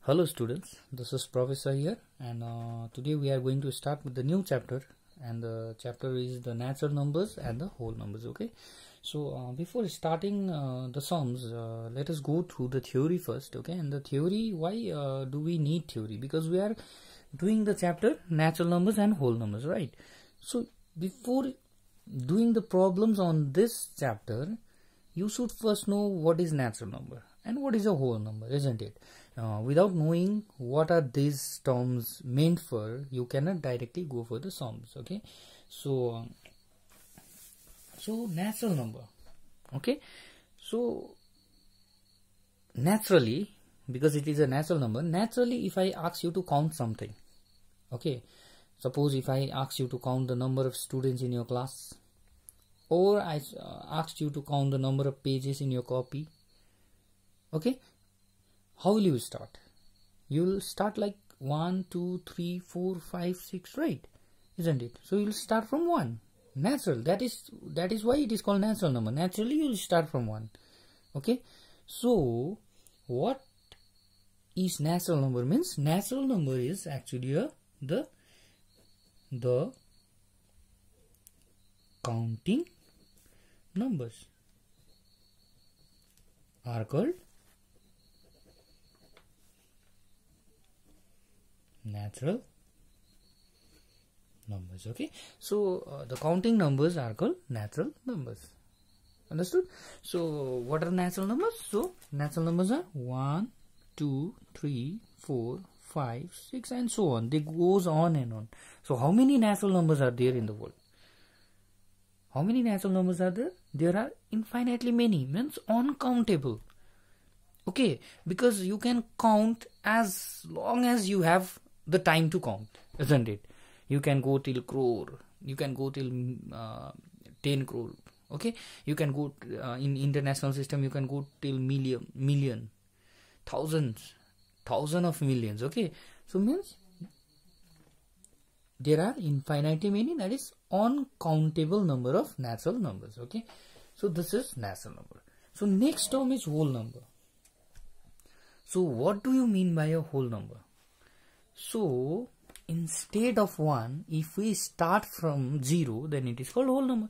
Hello students, this is Professor here, and today we are going to start with the new chapter, and the chapter is the natural numbers and the whole numbers. Okay, so before starting the sums, let us go through the theory first. Okay, and the theory, why do we need theory? Because we are doing the chapter natural numbers and whole numbers, right? So before doing the problems on this chapter, you should first know what is natural number and what is a whole number, isn't it? Without knowing what are these terms meant for, you cannot directly go for the sums. Okay, so natural number. Okay, so naturally, because it is a natural number, naturally if I ask you to count something, okay, suppose if I ask you to count the number of students in your class, or I asked you to count the number of pages in your copy, okay, how will you start? You will start like 1, 2, 3, 4, 5, 6, right? Isn't it? So you will start from 1. Natural. That is why it is called natural number. Naturally you will start from 1. Okay. So what is natural number? Means natural number is actually the counting numbers are called natural numbers. Okay, so the counting numbers are called natural numbers. Understood? So what are natural numbers? So natural numbers are 1, 2, 3, 4, 5, 6 and so on. They goes on and on. So how many natural numbers are there in the world? How many natural numbers are there? There are infinitely many, means uncountable. Okay, because you can count as long as you have the time to count, isn't it? You can go till crore, you can go till 10 crore. Okay, you can go in international system, you can go till million, thousand of millions. Okay, so means there are infinitely many, that is uncountable number of natural numbers. Okay, so this is natural number. So next term is whole number. So what do you mean by a whole number? So instead of 1, if we start from 0, then it is called whole number.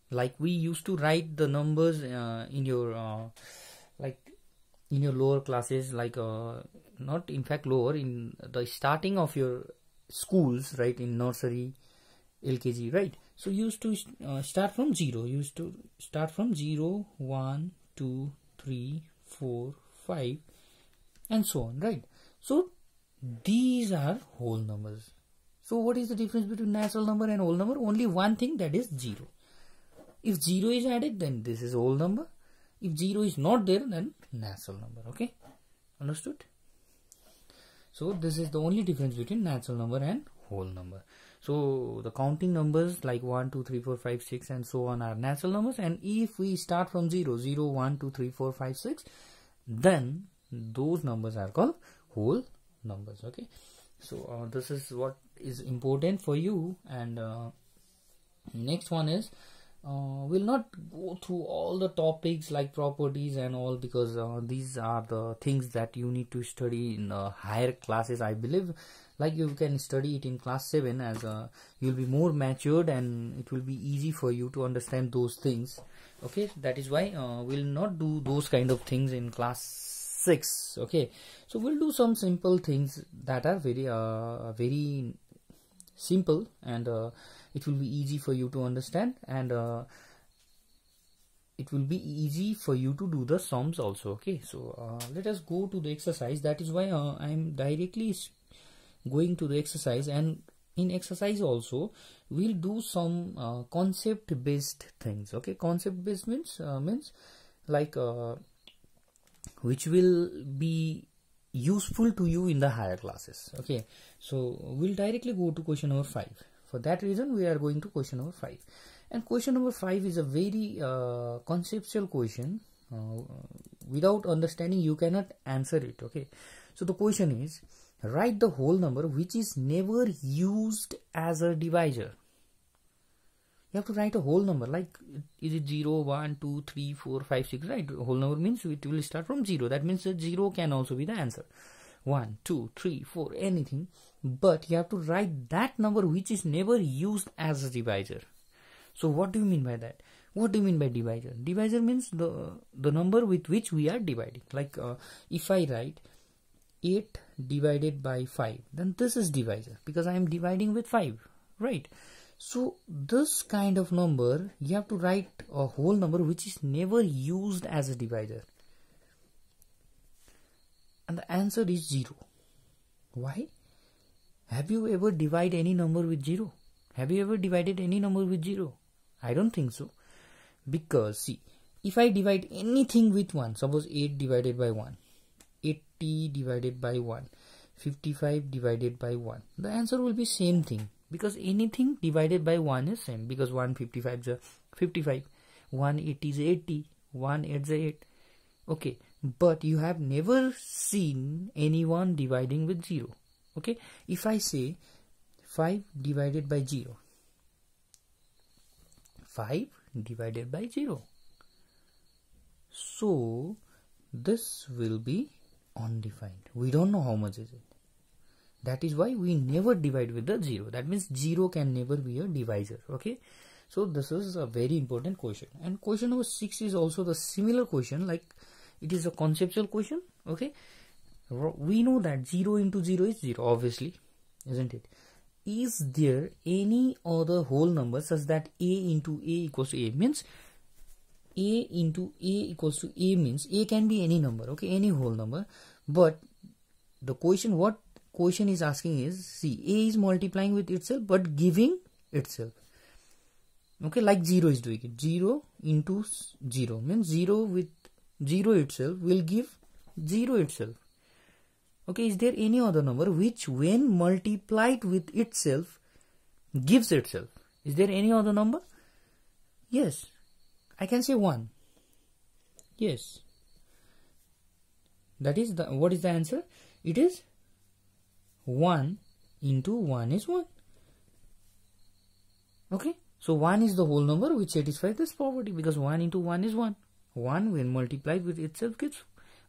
Like we used to write the numbers in your in your lower classes, like not in fact lower, in the starting of your schools, right? In nursery, LKG, right? So you used to start from 0. You used to start from 0, 1, 2, 3, 4, 5 and so on, right? So these are whole numbers. So what is the difference between natural number and whole number? Only one thing, that is 0. If 0 is added, then this is whole number. If 0 is not there, then natural number. Okay, understood? So this is the only difference between natural number and whole number. So the counting numbers like 1, 2, 3, 4, 5, 6 and so on are natural numbers, and if we start from 0, 0, 1, 2, 3, 4, 5, 6, then those numbers are called whole numbers. Okay, so this is what is important for you. And next one is we'll not go through all the topics like properties and all, because these are the things that you need to study in higher classes, I believe. Like you can study it in class 7, as you'll be more matured and it will be easy for you to understand those things. Okay, that is why we'll not do those kind of things in class 6. Okay, so we'll do some simple things that are very simple, and it will be easy for you to understand, and it will be easy for you to do the sums also. Okay, so let us go to the exercise. That is why I'm directly going to the exercise, and in exercise also we'll do some concept based things. Okay, concept based means like which will be useful to you in the higher classes. Okay, so we'll directly go to question number 5. For that reason we are going to question number 5, and question number 5 is a very conceptual question. Without understanding you cannot answer it. Okay, so the question is, write the whole number which is never used as a divisor. You have to write a whole number, like is it 0, 1, 2, 3, 4, 5, 6, right? Whole number means it will start from 0. That means that 0 can also be the answer. 1, 2, 3, 4, anything. But you have to write that number which is never used as a divisor. So what do you mean by that? What do you mean by divisor? Divisor means the number with which we are dividing. Like if I write 8 divided by 5, then this is divisor because I am dividing with 5, right? So this kind of number, you have to write a whole number which is never used as a divisor. And the answer is 0. Why? Have you ever divided any number with 0? Have you ever divided any number with 0? I don't think so. Because see, if I divide anything with 1, suppose 8 divided by 1, 80 divided by 1, 55 divided by 1, the answer will be same thing. Because anything divided by 1 is same. Because 155 is a 55, 180 is 80, 1 8 is 8. Okay, but you have never seen anyone dividing with 0. Okay, if I say 5 divided by 0, 5 divided by 0. So this will be undefined. We don't know how much is it. That is why we never divide with the 0. That means 0 can never be a divisor. Okay, so this is a very important question. And question number 6 is also the similar question, like it is a conceptual question. Okay, we know that 0 into 0 is 0, obviously, isn't it? Is there any other whole number such that a into a equals to a? Means a into a equals to a means a can be any number, okay, any whole number. But the question, what question is asking is, see, a is multiplying with itself but giving itself. Okay, like 0 is doing it. 0 into 0 means 0 with 0 itself will give 0 itself. Okay, is there any other number which when multiplied with itself gives itself? Is there any other number? Yes, I can say 1. Yes, that is the, what is the answer? It is 1 into 1 is 1. Okay, so 1 is the whole number which satisfies this property, because 1 into 1 is 1. 1 when multiplied with itself gives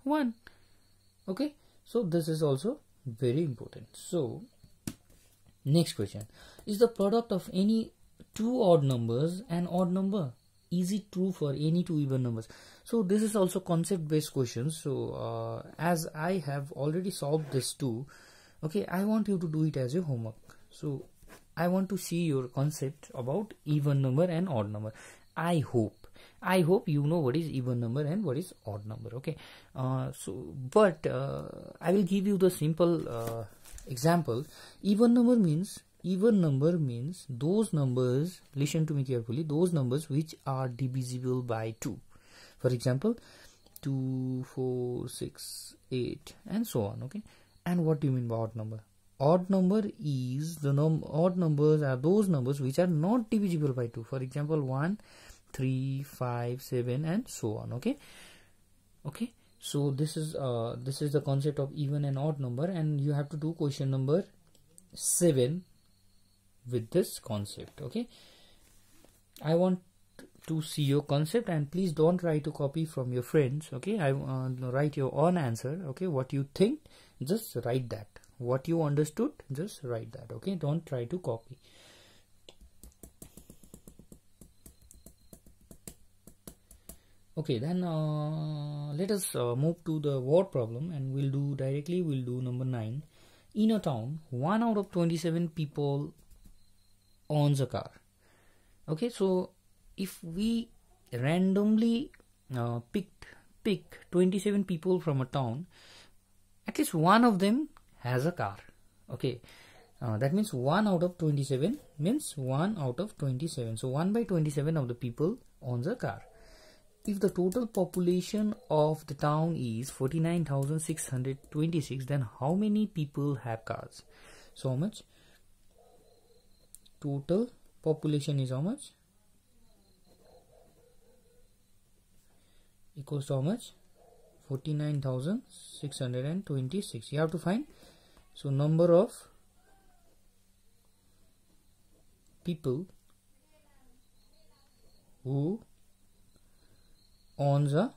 1. Okay, so this is also very important. So next question, is the product of any two odd numbers an odd number? Is it true for any two even numbers? So this is also concept based questions. So as I have already solved this too, okay, I want you to do it as a homework. So I want to see your concept about even number and odd number. I hope you know what is even number and what is odd number. Okay, but I will give you the simple example. Even number means those numbers, listen to me carefully, those numbers which are divisible by 2. For example, 2, 4, 6, 8 and so on. Okay, and what do you mean by odd number? Odd number is odd numbers are those numbers which are not divisible by 2. For example, 1, 3, 5, 7 and so on. Okay, so this is the concept of even and odd number, and you have to do question number 7 with this concept. Okay, I want to see your concept, and please don't try to copy from your friends. Okay, I write your own answer. Okay, what you think, just write that. What you understood, just write that. Okay, don't try to copy. Okay, then let us move to the word problem, and we'll do number 9. In a town, 1 out of 27 people owns a car. Okay, so if we randomly pick 27 people from a town, at least one of them has a car. Okay, that means 1 out of 27 means 1 out of 27. So 1 by 27 of the people owns a car. If the total population of the town is 49,626, then how many people have cars? So how much? Total population is how much? Equals to how much? 49,626. You have to find. So number of people who owns a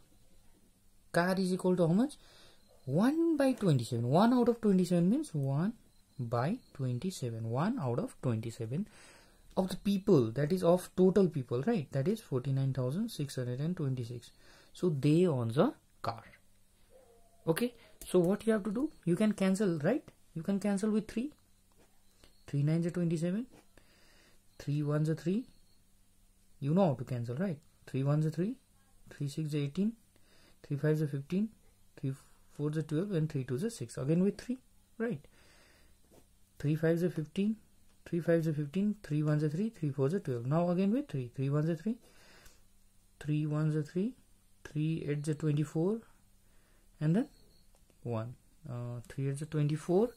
car is equal to how much? 1 by 27. 1 out of 27 means 1 by 27. 1 out of 27 of the people, that is of total people, right? That is 49,626. So they owns a car. Okay, so what you have to do? You can cancel, right? You can cancel with 3. 3 9s are 27. 3 1s are 3. You know how to cancel, right? 3 1s are 3. 3 6 are 18. 3 5s are 15. 3 4s are 12 and 3 2s are 6. Again with 3, right? 3 5s are 15. 3 5s are 15. 3 1s are 3. 3 4s are 12. Now again with 3. 3 1s are 3. 3 1s are 3. 3 8s are 24. And then 1. 3 8s are 24.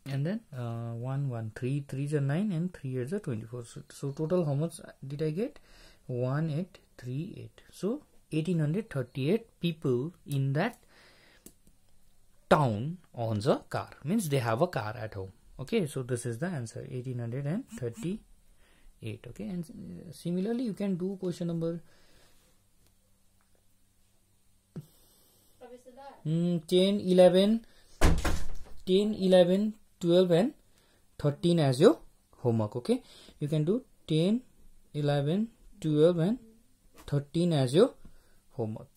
And then 1 1. 3 3s are 9 and 3 8s are 24. So total how much did I get? 1838. So 1838 people in that town owns a car, means they have a car at home. Okay, so this is the answer, 1838. Okay, and similarly you can do question number 10 11 12 and 13 as your homework. Okay, you can do 10 11 12 and 13 as your homework.